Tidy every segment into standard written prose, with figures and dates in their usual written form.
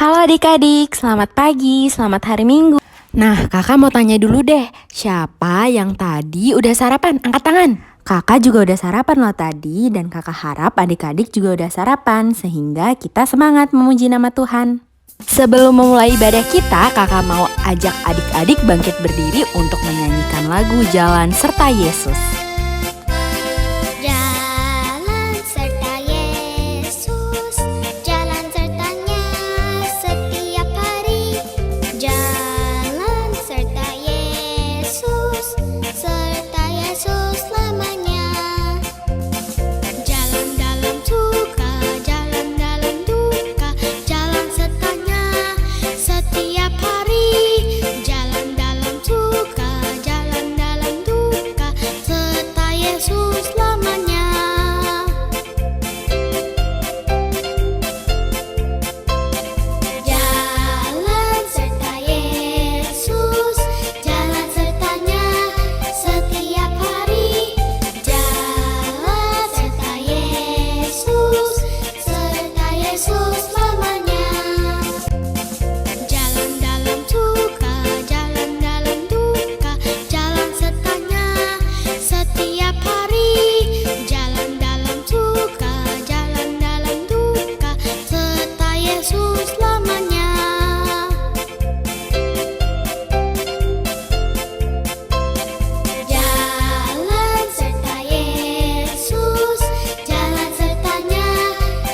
Halo adik-adik, selamat pagi, selamat hari Minggu. Nah, kakak mau tanya dulu deh, siapa yang tadi udah sarapan? Angkat tangan. Kakak juga udah sarapan loh tadi, dan kakak harap adik-adik juga udah sarapan, sehingga kita semangat memuji nama Tuhan. Sebelum memulai ibadah kita, kakak mau ajak adik-adik bangkit berdiri untuk menyanyikan lagu Jalan Serta Yesus. Jalan serta Yesus, jalan sertanya setiap hari. Jalan serta Yesus selamanya. Jalan dalam suka, jalan dalam duka, jalan sertanya setiap hari. Jalan dalam suka, jalan dalam duka, serta Yesus selamanya. Jalan serta Yesus, jalan sertanya setiap hari. Jalan serta Yesus selamanya. Jalan dalam suka, jalan dalam duka, jalan sertanya setiap hari. Jalan dalam suka, jalan dalam duka, serta Yesus selamanya. Jalan serta Yesus, jalan sertanya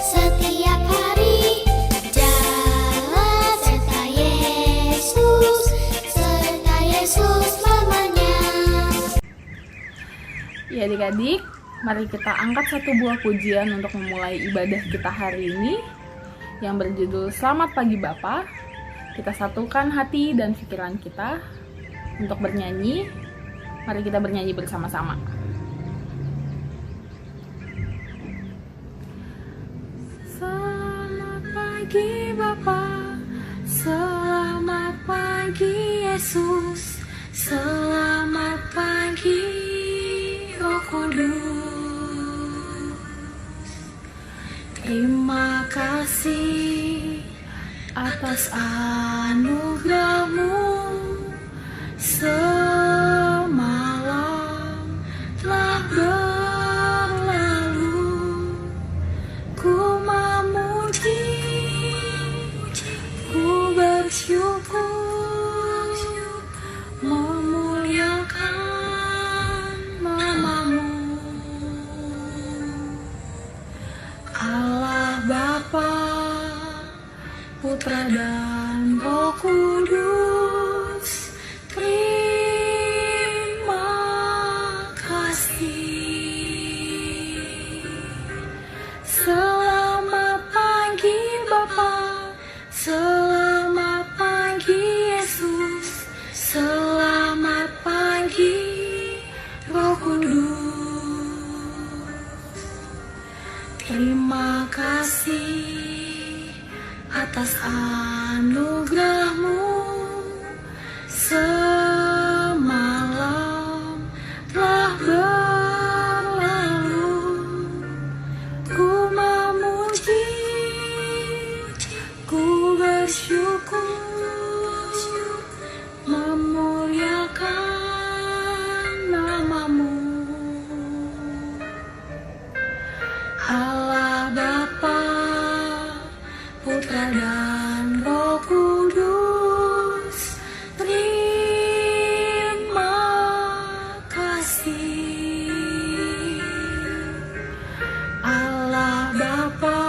setiap hari. Jalan serta Yesus selamanya. Ya adik-adik, mari kita angkat satu buah pujian untuk memulai ibadah kita hari ini yang berjudul Selamat Pagi Bapa. Kita satukan hati dan pikiran kita untuk bernyanyi. Mari kita bernyanyi bersama-sama. Selamat pagi Bapa, selamat pagi Yesus, selamat pagi Roh Kudus. Terima kasih atas anugerah-Mu. Semalam telah berlalu, ku memuji, ku bersyukur, memuliakan nama-Mu. Allah Bapa, Putra dan Roh Kudus, terima kasih. Selamat pagi Bapa, selamat pagi Yesus, selamat pagi Roh Kudus. Terima kasih atas anugerah-Mu. Semalam telah berlalu, ku memuji, ku bersyukur, memuliakan nama-Mu. Allah Bapa, Putra dan Roh Kudus, terima kasih. Allah Bapa,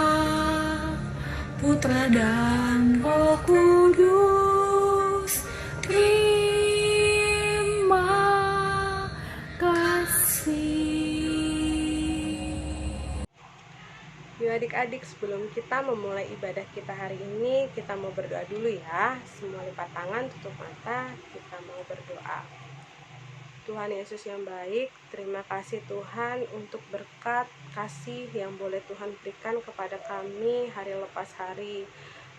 Putra dan Roh Kudus, terima kasih. Yuk adik-adik, sebelum kita memulai ibadah kita hari ini, kita mau berdoa dulu ya. Semua lipat tangan, tutup mata, kita mau berdoa. Tuhan Yesus yang baik, terima kasih Tuhan untuk berkat kasih yang boleh Tuhan berikan kepada kami hari lepas hari.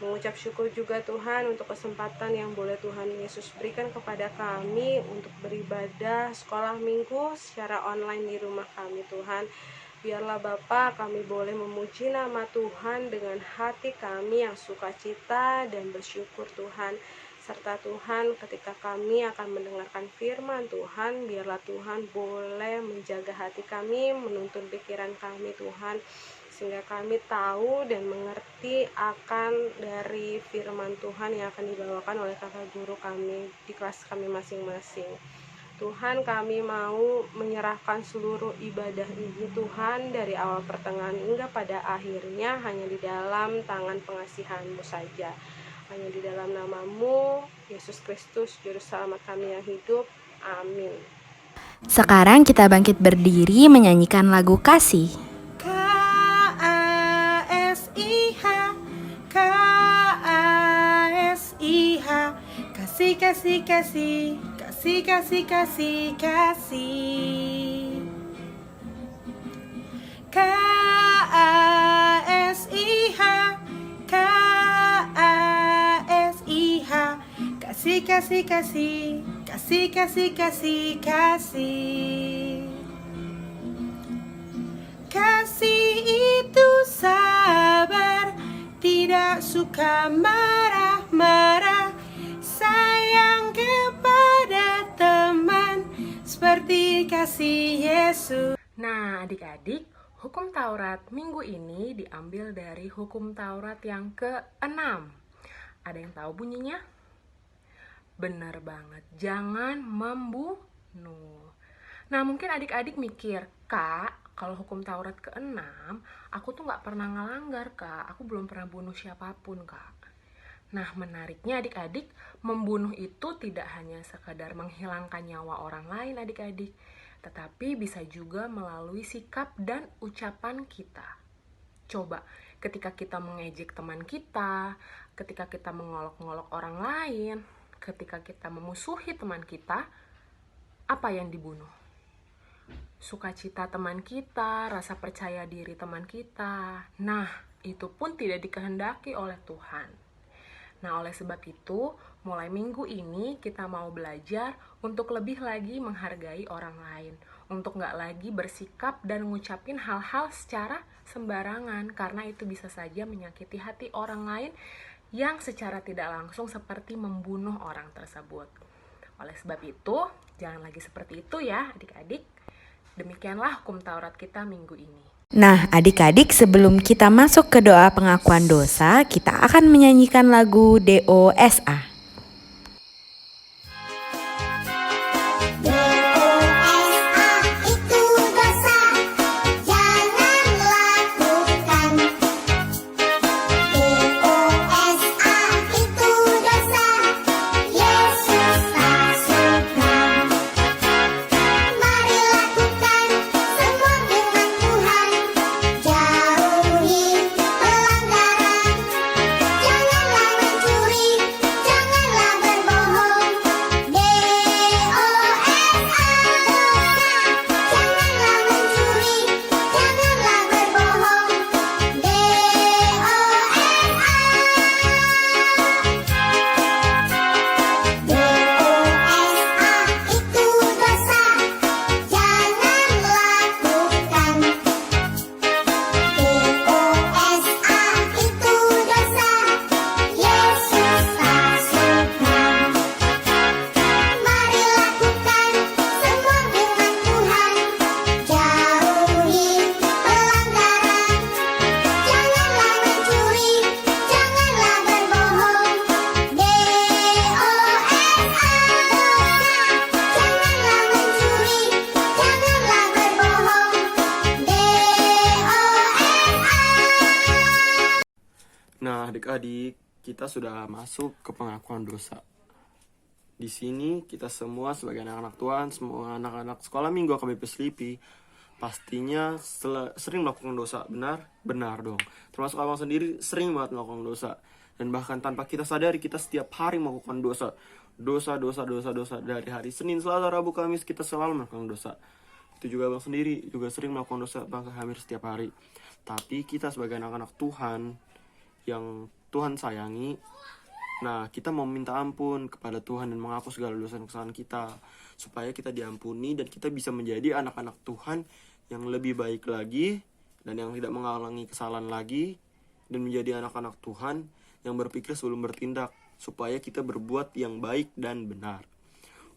Mengucap syukur juga Tuhan untuk kesempatan yang boleh Tuhan Yesus berikan kepada kami untuk beribadah sekolah minggu secara online di rumah kami Tuhan. Biarlah Bapa, kami boleh memuji nama Tuhan dengan hati kami yang sukacita dan bersyukur Tuhan. Serta Tuhan, ketika kami akan mendengarkan firman Tuhan, biarlah Tuhan boleh menjaga hati kami, menuntun pikiran kami Tuhan, sehingga kami tahu dan mengerti akan dari firman Tuhan yang akan dibawakan oleh kakak guru kami di kelas kami masing-masing. Tuhan, kami mau menyerahkan seluruh ibadah ini Tuhan, dari awal pertengahan hingga pada akhirnya hanya di dalam tangan pengasihan-Mu saja. Hanya di dalam nama-Mu, Yesus Kristus, Juru Selamat kami yang hidup. Amin. Sekarang kita bangkit berdiri menyanyikan lagu Kasih. K-A-S-I-H, K-A-S-I-H, kasih, kasih, kasih, kasih, kasih, kasih, kasih. K-A-S-I-H, K-A-S-I-H, kasih, kasih, kasih, kasih, kasih, kasih, kasih. Kasih itu sabar, tidak suka marah-marah, sayang kepada teman seperti kasih Yesus. Nah, adik-adik, hukum Taurat minggu ini diambil dari hukum Taurat yang ke-6. Ada yang tahu bunyinya? Benar banget, jangan membunuh. Nah, mungkin adik-adik mikir, Kak, kalau hukum Taurat ke-6, aku tuh gak pernah ngelanggar, Kak. Aku belum pernah bunuh siapapun, Kak. Nah, menariknya adik-adik, membunuh itu tidak hanya sekadar menghilangkan nyawa orang lain, adik-adik, tetapi bisa juga melalui sikap dan ucapan kita. Coba, ketika kita mengejek teman kita, ketika kita mengolok-ngolok orang lain, ketika kita memusuhi teman kita, apa yang dibunuh? Sukacita teman kita, rasa percaya diri teman kita. Nah, itu pun tidak dikehendaki oleh Tuhan. Nah, oleh sebab itu, mulai minggu ini kita mau belajar untuk lebih lagi menghargai orang lain. Untuk gak lagi bersikap dan ngucapin hal-hal secara sembarangan, karena itu bisa saja menyakiti hati orang lain yang secara tidak langsung seperti membunuh orang tersebut. Oleh sebab itu, jangan lagi seperti itu ya adik-adik. Demikianlah hukum Taurat kita minggu ini. Nah, adik-adik, sebelum kita masuk ke doa pengakuan dosa, kita akan menyanyikan lagu DOSA. Itu dosa, jangan lakukan. DOSA itu dosa, Yesus tak suka. Mari lakukan semua firman Tuhan, jauhi pelanggaran. Janganlah mencuri, janganlah berbohong. DOSA dosa, janganlah mencuri, janganlah berbohong. DOSA itu dosa, jangan lakukan. DOSA itu dosa, Yesus tak suka. Mari lakukan semua firman Tuhan, jauhi pelanggaran. Janganlah mencuri, janganlah berbohong. DOSA dosa, janganlah mencuri, janganlah berbohong. Nah, adik-adik, kita sudah masuk ke pengakuan dosa. Di sini kita semua sebagai anak-anak Tuhan, semua anak-anak sekolah minggu AKBP Slipi, pastinya sering melakukan dosa. Benar? Benar dong. Termasuk abang sendiri sering banget melakukan dosa. Dan bahkan tanpa kita sadari, kita setiap hari melakukan dosa. Dosa dari hari Senin, Selasa, Rabu, Kamis, kita selalu melakukan dosa. Itu juga abang sendiri juga sering melakukan dosa, bahkan hampir setiap hari. Tapi kita sebagai anak-anak Tuhan yang Tuhan sayangi, nah kita mau minta ampun kepada Tuhan dan menghapus segala dosa dan kesalahan kita, supaya kita diampuni dan kita bisa menjadi anak-anak Tuhan yang lebih baik lagi dan yang tidak mengulangi kesalahan lagi, dan menjadi anak-anak Tuhan yang berpikir sebelum bertindak, supaya kita berbuat yang baik dan benar.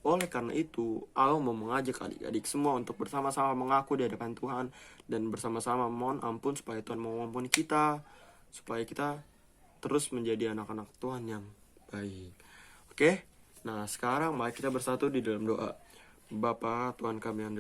Oleh karena itu, Allah mau mengajak adik-adik semua untuk bersama-sama mengaku di hadapan Tuhan dan bersama-sama mohon ampun supaya Tuhan mau mengampuni kita, supaya kita terus menjadi anak-anak Tuhan yang baik. Oke, nah sekarang mari kita bersatu di dalam doa. Bapa Tuhan kami yang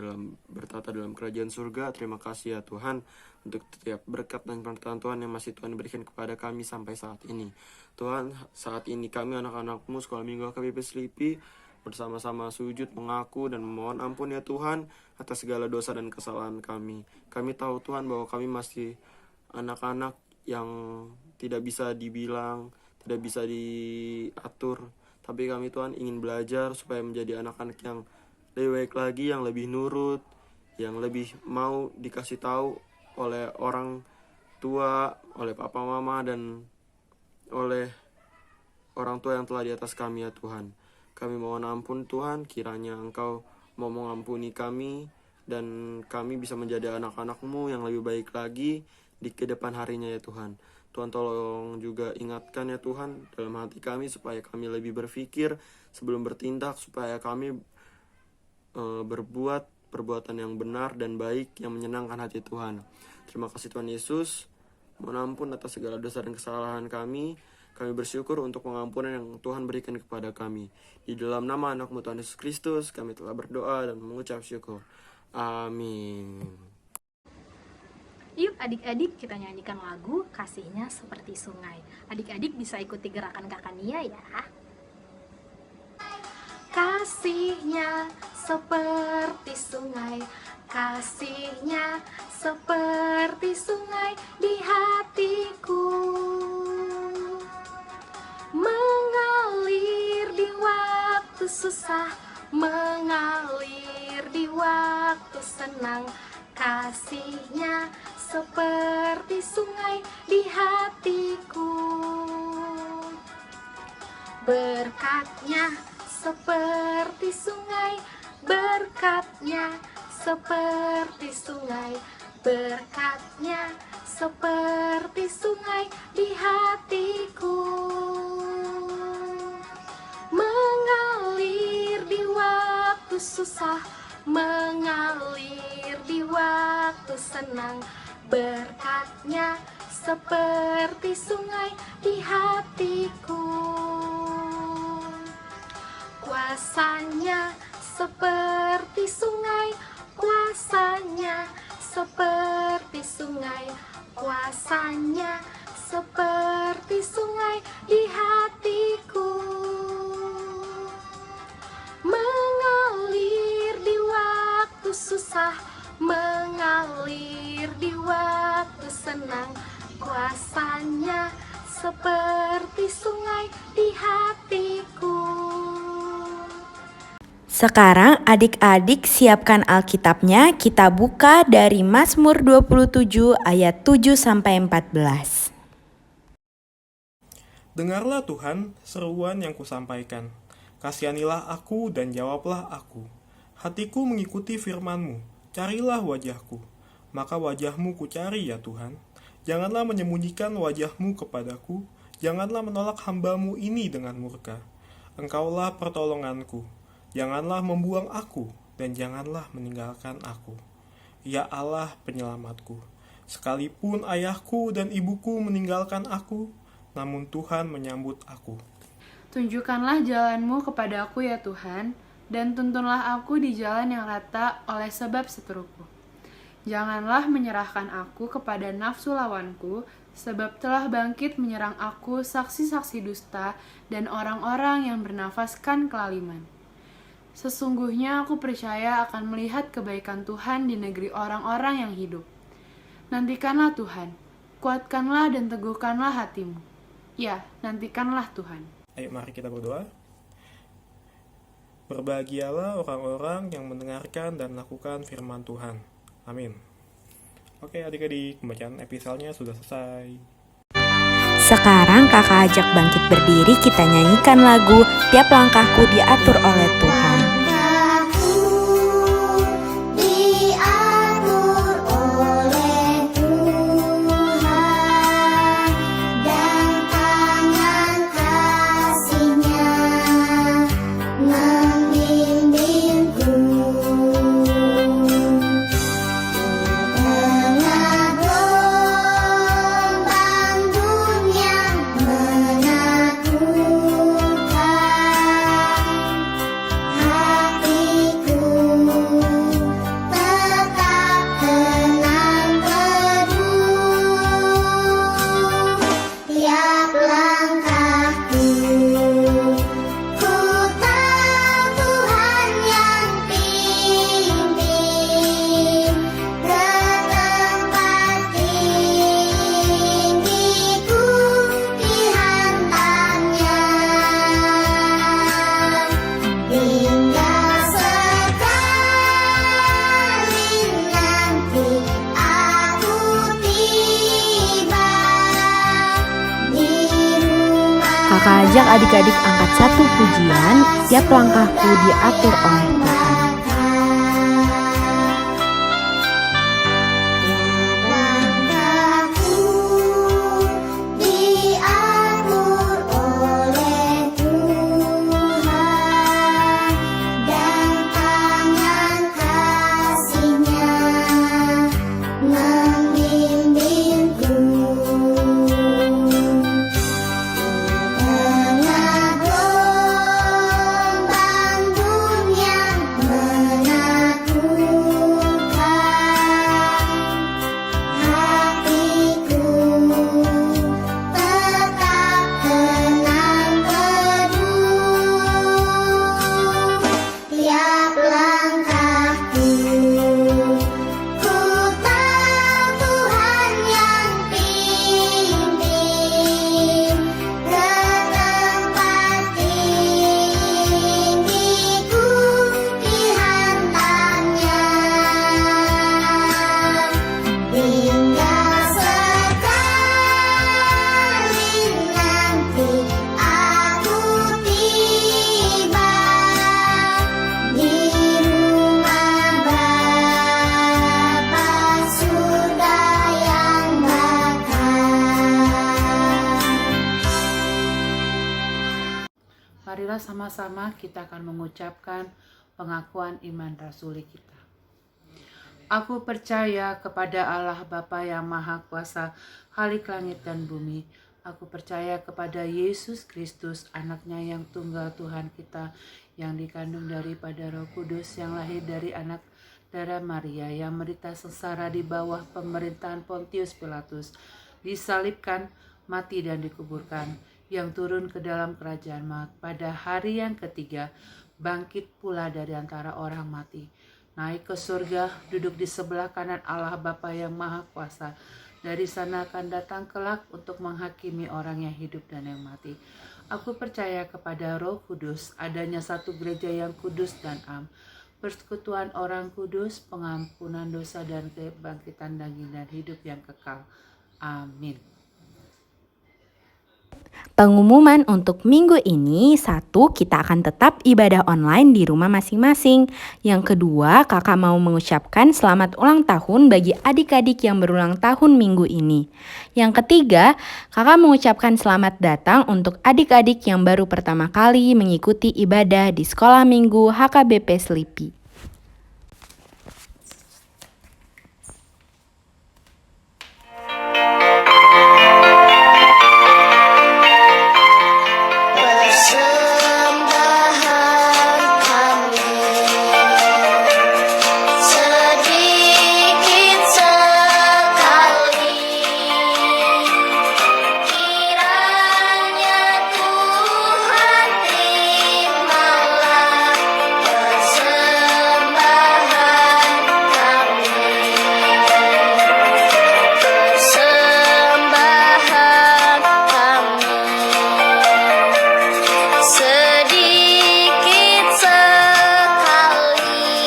bertata dalam kerajaan surga, terima kasih ya Tuhan untuk setiap berkat dan pernyataan Tuhan yang masih Tuhan berikan kepada kami sampai saat ini. Tuhan, saat ini kami anak-anak-Mu Sekolah Minggu KBP Selipi bersama-sama sujud mengaku dan memohon ampun ya Tuhan atas segala dosa dan kesalahan kami. Kami tahu Tuhan bahwa kami masih anak-anak yang tidak bisa dibilang, tidak bisa diatur. Tapi kami Tuhan ingin belajar supaya menjadi anak-anak yang lebih baik lagi, yang lebih nurut, yang lebih mau dikasih tahu oleh orang tua, oleh papa mama, dan oleh orang tua yang telah di atas kami ya Tuhan. Kami mohon ampun Tuhan, kiranya Engkau mau mengampuni kami dan kami bisa menjadi anak-anak-Mu yang lebih baik lagi di kedepan harinya ya Tuhan. Tuhan tolong juga ingatkan ya Tuhan dalam hati kami supaya kami lebih berpikir sebelum bertindak, supaya kami berbuat perbuatan yang benar dan baik yang menyenangkan hati Tuhan. Terima kasih Tuhan Yesus, mohon ampun atas segala dosa dan kesalahan kami. Kami bersyukur untuk pengampunan yang Tuhan berikan kepada kami. Di dalam nama anak-Mu Tuhan Yesus Kristus, kami telah berdoa dan mengucap syukur. Amin. Yuk adik-adik kita nyanyikan lagu Kasihnya Seperti Sungai. Adik-adik bisa ikuti gerakan Kakak Nia ya. Kasihnya seperti sungai, kasihnya seperti sungai di hatiku, mengalir di waktu susah, mengalir di waktu senang. Kasihnya seperti sungai di hatiku, berkatnya seperti sungai, berkatnya seperti sungai, berkatnya seperti sungai di hatiku, mengalir di waktu susah, mengalir di waktu senang. Berkatnya seperti sungai di hatiku, kuasanya seperti sungai, kuasanya seperti sungai, kuasanya seperti sungai di hatiku, mengalir di waktu susah, mengalir di waktu senang. Kuasanya seperti sungai di hatiku. Sekarang adik-adik siapkan Alkitabnya, kita buka dari Mazmur 27 ayat 7-14. Dengarlah Tuhan seruan yang kusampaikan. Kasihanilah aku dan jawablah aku. Hatiku mengikuti firman-Mu. Carilah wajah-Ku. Maka wajah-Mu kucari ya Tuhan. Janganlah menyembunyikan wajah-Mu kepadaku. Janganlah menolak hamba-Mu ini dengan murka. Engkaulah pertolonganku. Janganlah membuang aku dan janganlah meninggalkan aku. Ya Allah penyelamatku. Sekalipun ayahku dan ibuku meninggalkan aku, namun Tuhan menyambut aku. Tunjukkanlah jalan-Mu kepada aku ya Tuhan, dan tuntunlah aku di jalan yang rata oleh sebab seteruku. Janganlah menyerahkan aku kepada nafsu lawanku, sebab telah bangkit menyerang aku saksi-saksi dusta dan orang-orang yang bernafaskan kelaliman. Sesungguhnya aku percaya akan melihat kebaikan Tuhan di negeri orang-orang yang hidup. Nantikanlah Tuhan, kuatkanlah dan teguhkanlah hatimu. Ya, nantikanlah Tuhan. Ayo mari kita berdoa. Berbahagialah orang-orang yang mendengarkan dan lakukan firman Tuhan. Amin. Oke adik-adik, pembacaan episalnya sudah selesai. Sekarang kakak ajak bangkit berdiri, kita nyanyikan lagu Tiap Langkahku Diatur Oleh Tuhan. Langkahku diatur Kakak ajak adik-adik angkat satu pujian, tiap langkahku diatur oleh Tuhan. Langkahku diatur oleh Tuhan dan tangan kasih-Nya membimbingku. Tengah gelombang dunia menakutkan, hatiku tetap tenang teduh. Tiap langkahku, ku tahu Tuhan yang pimpin ke tempat tinggiku dihantarnya. Hingga sekali nanti aku tiba di rumah Bapa surga yang bakal. Marilah sama-sama kita akan mengucapkan pengakuan iman rasuli kita. Aku percaya kepada Allah Bapa yang Maha Kuasa, Khalik langit dan bumi. Aku percaya kepada Yesus Kristus, anaknya yang tunggal Tuhan kita, yang dikandung daripada Roh Kudus, yang lahir dari anak darah Maria, yang menderita sengsara di bawah pemerintahan Pontius Pilatus, disalibkan, mati dan dikuburkan, yang turun ke dalam kerajaan maut, pada hari yang ketiga bangkit pula dari antara orang mati, naik ke surga, duduk di sebelah kanan Allah Bapa yang Maha Kuasa. Dari sana akan datang kelak untuk menghakimi orang yang hidup dan yang mati. Aku percaya kepada Roh Kudus, adanya satu gereja yang kudus dan am, persekutuan orang kudus, pengampunan dosa dan kebangkitan daging dan hidup yang kekal. Amin. Pengumuman untuk minggu ini, satu, kita akan tetap ibadah online di rumah masing-masing. Yang kedua, kakak mau mengucapkan selamat ulang tahun bagi adik-adik yang berulang tahun minggu ini. Yang ketiga, kakak mengucapkan selamat datang untuk adik-adik yang baru pertama kali mengikuti ibadah di sekolah minggu HKBP Selipi. Persembahan kami sedikit sekali, kiranya Tuhan terimalah persembahan kami. Persembahan kami sedikit sekali,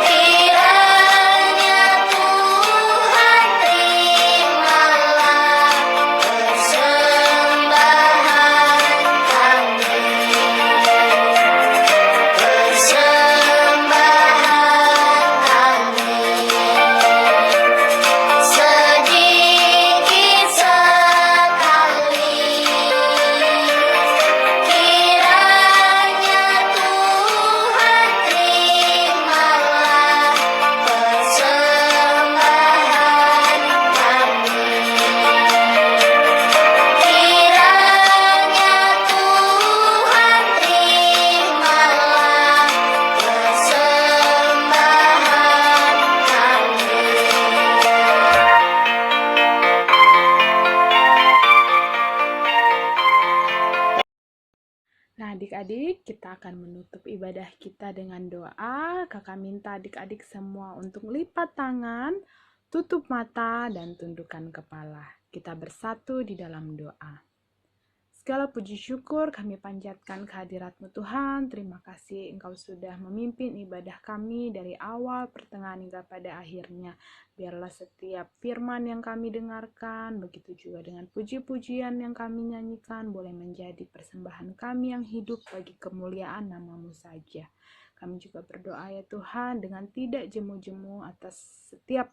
kiranya Tuhan terimalah persembahan kami. Persembahan kami sedikit sekali, kiranya Tuhan terimalah persembahan kami. Kiranya Tuhan terimalah persembahan kami. Nah, adik-adik, kita akan menutup ibadah kita dengan doa. Kakak minta adik-adik semua untuk lipat tangan, tutup mata, dan tundukkan kepala. Kita bersatu di dalam doa. Segala puji syukur kami panjatkan kehadirat-Mu Tuhan. Terima kasih Engkau sudah memimpin ibadah kami dari awal, pertengahan hingga pada akhirnya. Biarlah setiap firman yang kami dengarkan, begitu juga dengan puji-pujian yang kami nyanyikan, boleh menjadi persembahan kami yang hidup bagi kemuliaan nama-Mu saja. Kami juga berdoa ya Tuhan dengan tidak jemu-jemu atas setiap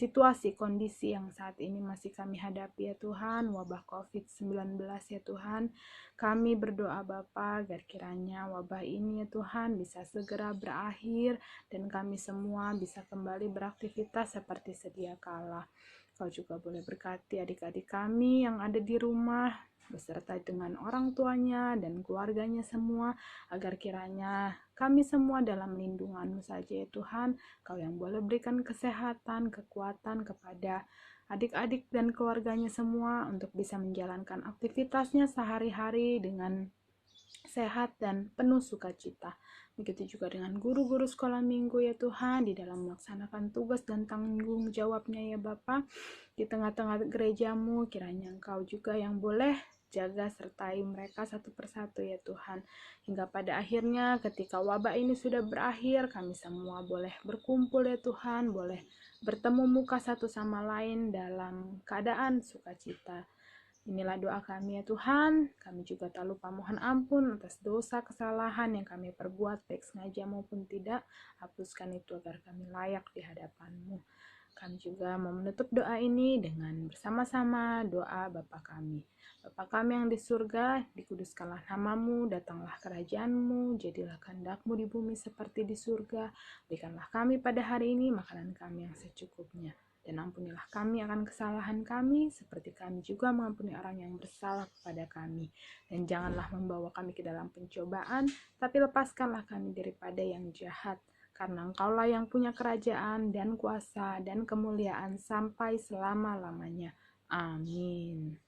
situasi kondisi yang saat ini masih kami hadapi ya Tuhan, wabah COVID-19 ya Tuhan. Kami berdoa Bapa agar kiranya wabah ini ya Tuhan bisa segera berakhir dan kami semua bisa kembali beraktivitas seperti sedia kala. Kau juga boleh berkati adik-adik kami yang ada di rumah beserta dengan orang tuanya dan keluarganya semua, agar kiranya kami semua dalam lindungan-Mu saja ya Tuhan. Kau yang boleh berikan kesehatan, kekuatan kepada adik-adik dan keluarganya semua untuk bisa menjalankan aktivitasnya sehari-hari dengan sehat dan penuh sukacita. Begitu juga dengan guru-guru sekolah minggu ya Tuhan, di dalam melaksanakan tugas dan tanggung jawabnya ya Bapa. Di tengah-tengah gereja-Mu, kiranya Engkau juga yang boleh jaga sertai mereka satu persatu ya Tuhan. Hingga pada akhirnya ketika wabah ini sudah berakhir, kami semua boleh berkumpul ya Tuhan, boleh bertemu muka satu sama lain dalam keadaan sukacita. Inilah doa kami ya Tuhan. Kami juga tak lupa mohon ampun atas dosa kesalahan yang kami perbuat, baik sengaja maupun tidak. Hapuskan itu agar kami layak di hadapan-Mu. Kami juga mau menutup doa ini dengan bersama-sama doa Bapa kami. Bapa kami yang di surga, dikuduskanlah nama-Mu, datanglah kerajaan-Mu, jadilah kehendak-Mu di bumi seperti di surga. Berikanlah kami pada hari ini makanan kami yang secukupnya. Dan ampunilah kami akan kesalahan kami, seperti kami juga mengampuni orang yang bersalah kepada kami. Dan janganlah membawa kami ke dalam pencobaan, tapi lepaskanlah kami daripada yang jahat. Karena Engkaulah yang punya kerajaan dan kuasa dan kemuliaan sampai selama-lamanya. Amin.